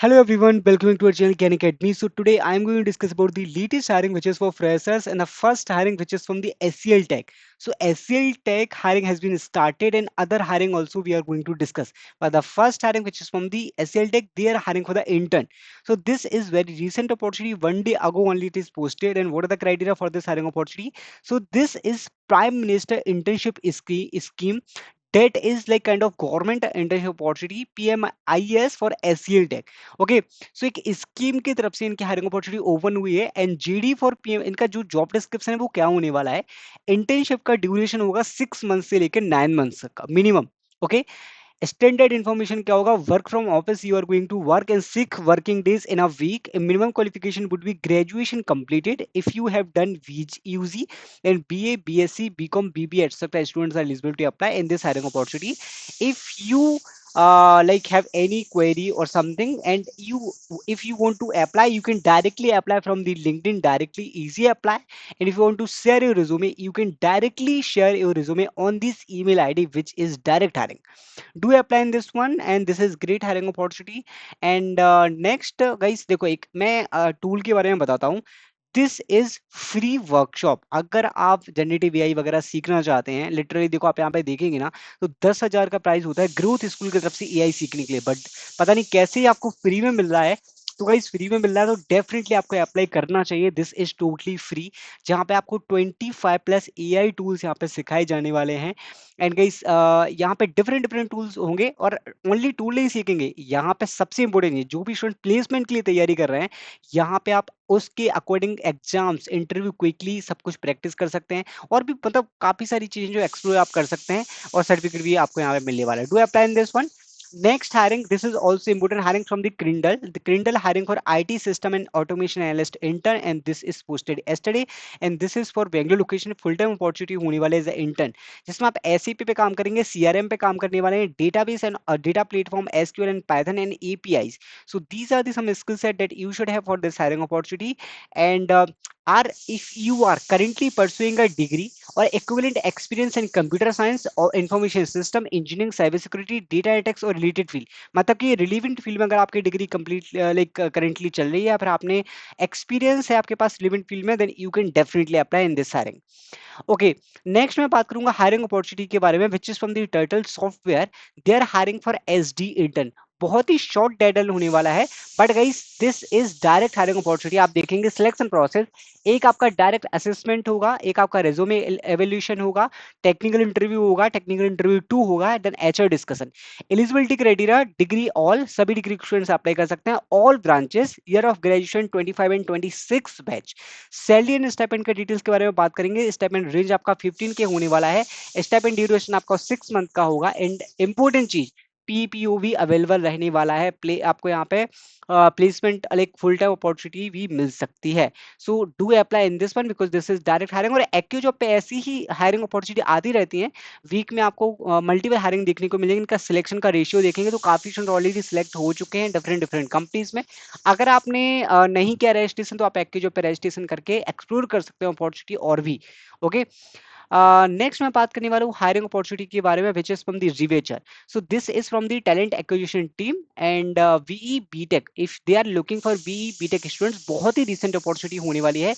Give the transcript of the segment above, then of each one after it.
Hello everyone, welcome to our channel Can Academy. So today I am going to discuss about the latest hiring which is for freshers and the first hiring which is from the SCL Tech. So SCL Tech hiring has been started and other hiring also we are going to discuss. But the first hiring which is from the SCL Tech, they are hiring for the intern. So this is very recent opportunity. One day ago only it is posted, and what are the criteria for this hiring opportunity? So this is Prime Minister Internship Scheme that is like kind of government internship opportunity PMIS for SCL Tech. Okay, so एक scheme की तरफ से इनकी hiring opportunity open हुई है and GD for PM इनका जो job description है वो क्या होने वाला है। इंटर्नशिप का ड्यूरेशन होगा 6 मंथ से लेकर 9 मंथ्स का मिनिमम। ओके, स्टैंडर्ड इन्फॉर्मेशन क्या होगा? Work from office, you are going to work in 6 working days in a week. Minimum qualification would be graduation completed. If you have done UG then BA, BSc, BCom, BBA, etc. students are eligible to apply in this hiring opportunity. If you like have any query or something and if you want to apply, you can directly apply from the LinkedIn, directly easy apply. And if you want to share your resume, you can directly share your resume on this email ID which is direct hiring. Do apply in this one and this is great hiring opportunity. And next guys, देखो एक मैं tool के बारे में बताता हूँ। This is free workshop. अगर आप जनरेटिव एआई वगैरह सीखना चाहते हैं, लिटरली देखो आप यहाँ पे देखेंगे ना, तो 10,000 का प्राइस होता है ग्रोथ स्कूल की तरफ से एआई सीखने के लिए। बट पता नहीं कैसे ही आपको फ्री में मिल रहा है। तो गाइस फ्री में मिल रहा है तो डेफिनेटली आपको अप्लाई करना चाहिए। दिस इज टोटली फ्री, जहाँ पे आपको 25+ एआई टूल्स यहाँ पे सिखाए जाने वाले हैं। एंड गाइस यहाँ पे डिफरेंट डिफरेंट टूल्स होंगे और ओनली टूल नहीं सीखेंगे। यहाँ पे सबसे इंपॉर्टेंट है, जो भी स्टूडेंट प्लेसमेंट के लिए तैयारी कर रहे हैं, यहाँ पे आप उसके अकॉर्डिंग एग्जाम्स, इंटरव्यू क्विकली सब कुछ प्रैक्टिस कर सकते हैं। और भी मतलब काफी सारी चीजें जो एक्सप्लोर आप कर सकते हैं और सर्टिफिकेट भी आपको यहाँ पे मिलने वाला है। Do apply in this one. Next hiring, this is also important hiring from the Crindle. The Crindle hiring for IT system and automation analyst intern, and this is posted yesterday. And this is for Bangalore location, full time opportunity होने वाले as intern, जिसमें आप SAP पे काम करेंगे, CRM पे काम करने वाले हैं, database and data platform SQL and Python and APIs. So these are the some skill set that you should have for this hiring opportunity. And are if you are currently pursuing a degree or equivalent experience in computer science or information system engineering, cyber security, data analytics और related field, मतलब कि relevant field में अगर आपकी degree complete like currently चल रही है या फिर आपने एक्सपीरियंस है आपके पास रिलेवेंट फील्ड में, then you can definitely apply in this hiring. Okay, next मैं बात करूंगा हायरिंग अपॉर्चुनिटी के बारे में, which is from the turtle software. They are hiring for SD intern. बहुत ही शॉर्ट डेडल होने वाला है, but guys this is direct hiring opportunity. आप देखेंगे सिलेक्शन प्रोसेस, एक आपका डायरेक्ट असेसमेंट होगा, एक आपका रेज्यूमे एवेल्यूशन होगा, टेक्निकल इंटरव्यू होगा, टेक्निकल इंटरव्यू 2 होगा, then HR discussion. Eligibility criteria degree all, सभी डिग्री स्टूडेंट्स अप्लाई कर सकते हैं, all branches, year of graduation 25 and 26 batch. Salary and stipend के डिटेल्स के बारे में बात करेंगे। स्टाइपेंड रेंज आपका 15 के होने वाला है। स्टाइपेंड ड्यूरेशन आपका 6 मंथ का होगा। एंड इंपॉर्टेंट चीज, पीपीओ भी अवेलेबल रहने वाला है। प्ले आपको यहाँ पे placement like full time opportunity भी मिल सकती है। So do apply in this one because this is direct hiring. और एक्टिव जॉब पे ऐसी ही हायरिंग अपॉर्चुनिटी आती रहती है। वीक में आपको मल्टीपल हायरिंग देखने को मिलेगी। इनका सिलेक्शन का रेशियो देखेंगे तो काफी स्टूडेंट ऑलरेडी सिलेक्ट हो चुके हैं डिफरेंट डिफरेंट कंपनीज में। अगर आपने नहीं किया रजिस्ट्रेशन तो आप एक्टिव जॉब पे रजिस्ट्रेशन करके एक्सप्लोर कर सकते हो अपॉर्चुनिटी और भी। ओके, नेक्स्ट मैं बात करने वाला हूँ हायरिंग अपॉर्चुनिटी के बारे में, विच इज फ्रॉम द रिवेचर। So this is from the talent acquisition team and BE BTech. If they are looking for BE BTech students, बहुत ही रिसेंट अपॉर्चुनिटी होने वाली है।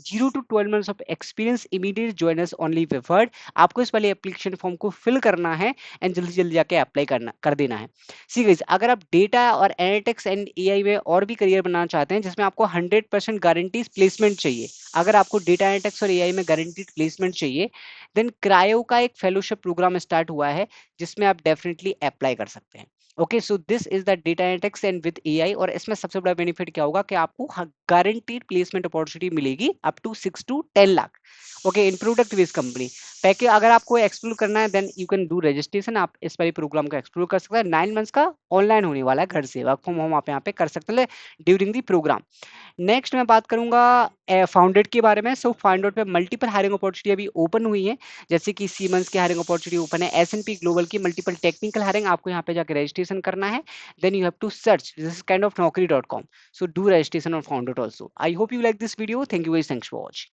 0 to 12 months of experience, immediate joiners only preferred. आपको इस वाले application form को fill करना है एंड जल्दी जल्दी जाके अप्लाई करना कर देना है। सी गाइस, अगर आप डेटा और एनालिटिक्स एंड एआई में और भी करियर बनाना चाहते हैं जिसमें आपको 100% गारंटीज प्लेसमेंट चाहिए, अगर आपको डेटा एनालिटिक्स और एआई में गारंटीड प्लेसमेंट चाहिए, देन क्रायो का एक फेलोशिप प्रोग्राम स्टार्ट हुआ है जिसमें आप डेफिनेटली अप्लाई कर सकते हैं। Okay, so this is the data analytics and with AI. और इसमें सबसे बड़ा बेनिफिट क्या होगा कि आपको गारंटीड प्लेसमेंट अपॉर्चुनिटी मिलेगी up to 6 to 10 lakh. Okay, in product based company package. अगर आपको एक्सप्लोर करना है then you can do registration. आप इस वाली प्रोग्राम को एक्सप्लोर कर सकते हैं। 9 मंथ्स का ऑनलाइन होने वाला है, घर से वर्क फ्रॉम होम आप यहाँ पे कर सकते हैं ड्यूरिंग द प्रोग्राम। नेक्स्ट मैं बात करूंगा फाउंडेड के बारे में। सो फाउंडेड पे मल्टीपल हायरिंग अपॉर्चुनिटी अभी ओपन हुई है, जैसे कि सीमेंस की हायरिंग अपॉर्चुनिटी ओपन है, एसएनपी ग्लोबल की मल्टीपल टेक्निकल हायरिंग। आपको यहाँ पे जाकर रजिस्ट्रेशन करना है, then you have to search this kind of naukri.com. So do registration on founded also. I hope you like this video. Thank you guys. Thanks for watching.